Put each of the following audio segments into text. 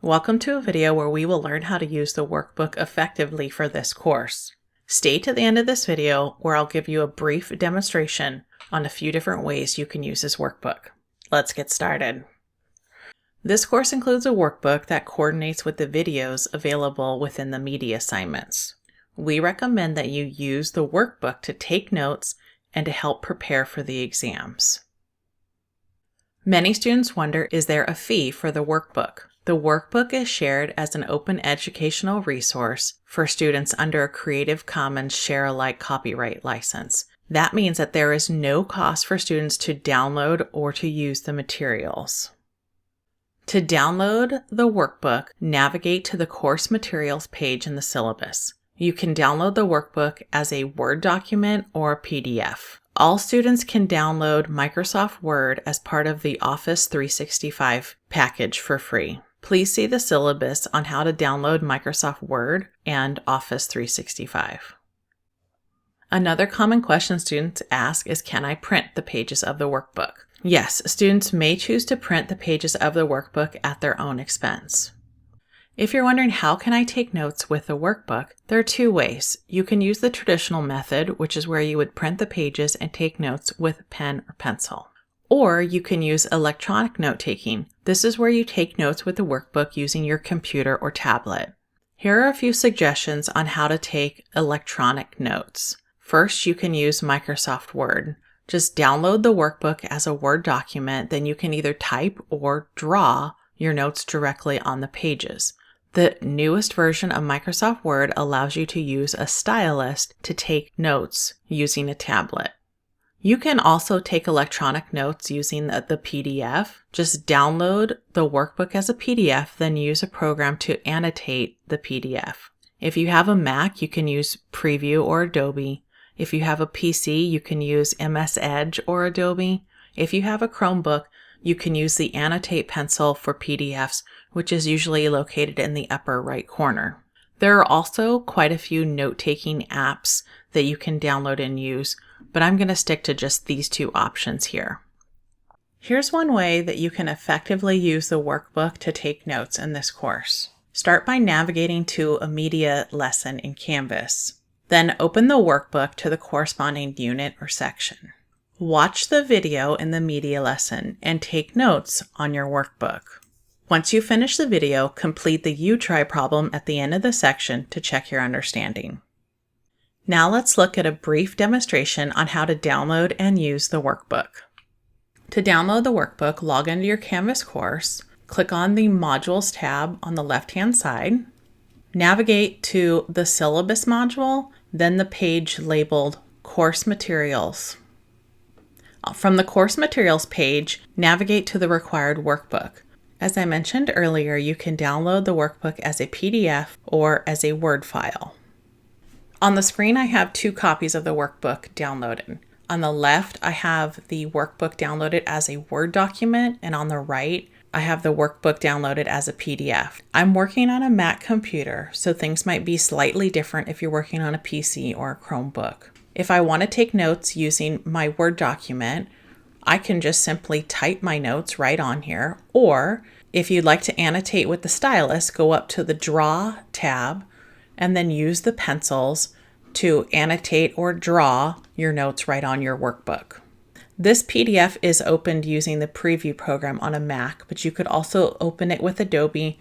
Welcome to a video where we will learn how to use the workbook effectively for this course. Stay to the end of this video where I'll give you a brief demonstration on a few different ways you can use this workbook. Let's get started. This course includes a workbook that coordinates with the videos available within the media assignments. We recommend that you use the workbook to take notes and to help prepare for the exams. Many students wonder, is there a fee for the workbook? The workbook is shared as an open educational resource for students under a Creative Commons Share-alike copyright license. That means that there is no cost for students to download or to use the materials. To download the workbook, navigate to the course materials page in the syllabus. You can download the workbook as a Word document or a PDF. All students can download Microsoft Word as part of the Office 365 package for free. Please see the syllabus on how to download Microsoft Word and Office 365. Another common question students ask is, can I print the pages of the workbook? Yes, students may choose to print the pages of the workbook at their own expense. If you're wondering how can I take notes with the workbook, there are two ways. You can use the traditional method, which is where you would print the pages and take notes with pen or pencil. Or you can use electronic note-taking. This is where you take notes with the workbook using your computer or tablet. Here are a few suggestions on how to take electronic notes. First, you can use Microsoft Word. Just download the workbook as a Word document, then you can either type or draw your notes directly on the pages. The newest version of Microsoft Word allows you to use a stylus to take notes using a tablet. You can also take electronic notes using the PDF. Just download the workbook as a PDF, then use a program to annotate the PDF. If you have a Mac, you can use Preview or Adobe. If you have a PC, you can use MS Edge or Adobe. If you have a Chromebook, you can use the Annotate pencil for PDFs, which is usually located in the upper right corner. There are also quite a few note-taking apps that you can download and use, but I'm going to stick to just these two options here. Here's one way that you can effectively use the workbook to take notes in this course. Start by navigating to a media lesson in Canvas. Then open the workbook to the corresponding unit or section. Watch the video in the media lesson and take notes on your workbook. Once you finish the video, complete the You Try problem at the end of the section to check your understanding. Now let's look at a brief demonstration on how to download and use the workbook. To download the workbook, log into your Canvas course, click on the Modules tab on the left-hand side, navigate to the Syllabus module, then the page labeled Course Materials. From the Course Materials page, navigate to the required workbook. As I mentioned earlier, you can download the workbook as a PDF or as a Word file. On the screen, I have two copies of the workbook downloaded. On the left, I have the workbook downloaded as a Word document, and on the right, I have the workbook downloaded as a PDF. I'm working on a Mac computer, so things might be slightly different if you're working on a PC or a Chromebook. If I want to take notes using my Word document, I can just simply type my notes right on here. Or if you'd like to annotate with the stylus, go up to the Draw tab and then use the pencils to annotate or draw your notes right on your workbook. This PDF is opened using the Preview program on a Mac, but you could also open it with Adobe.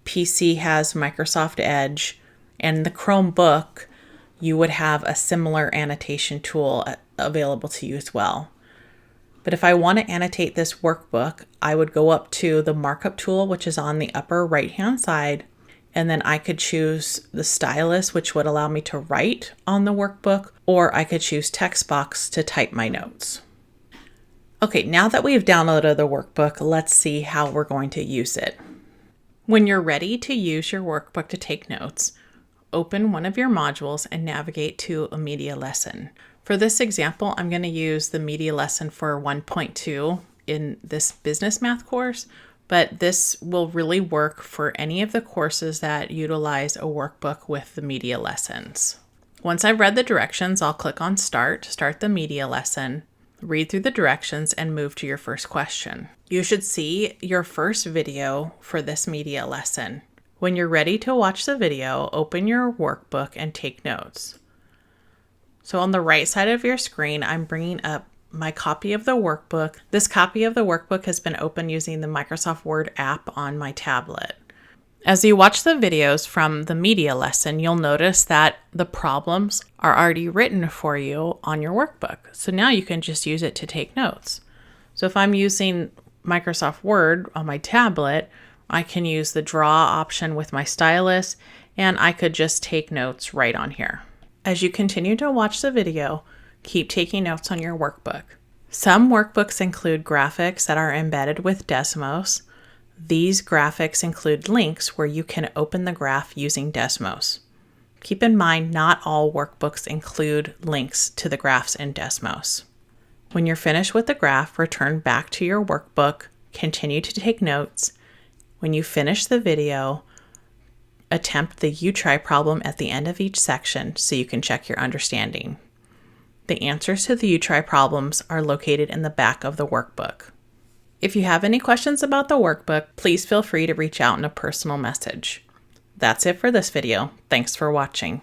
PC has Microsoft Edge, and the Chromebook, you would have a similar annotation tool available to you as well. But if I want to annotate this workbook, I would go up to the markup tool, which is on the upper right-hand side, and then I could choose the stylus, which would allow me to write on the workbook, or I could choose text box to type my notes. Okay, now that we've downloaded the workbook, let's see how we're going to use it. When you're ready to use your workbook to take notes, open one of your modules and navigate to a media lesson. For this example, I'm going to use the media lesson for 1.2 in this business math course, but this will really work for any of the courses that utilize a workbook with the media lessons. Once I've read the directions, I'll click on start the media lesson. Read through the directions and move to your first question. You should see your first video for this media lesson. When you're ready to watch the video, open your workbook and take notes. So on the right side of your screen, I'm bringing up my copy of the workbook. This copy of the workbook has been opened using the Microsoft Word app on my tablet. As you watch the videos from the media lesson, you'll notice that the problems are already written for you on your workbook. So now you can just use it to take notes. So if I'm using Microsoft Word on my tablet, I can use the draw option with my stylus, and I could just take notes right on here. As you continue to watch the video, keep taking notes on your workbook. Some workbooks include graphics that are embedded with Desmos. These graphics include links where you can open the graph using Desmos. Keep in mind, not all workbooks include links to the graphs in Desmos. When you're finished with the graph, return back to your workbook, continue to take notes. When you finish the video, attempt the You Try problem at the end of each section so you can check your understanding. The answers to the You Try problems are located in the back of the workbook. If you have any questions about the workbook, please feel free to reach out in a personal message. That's it for this video. Thanks for watching.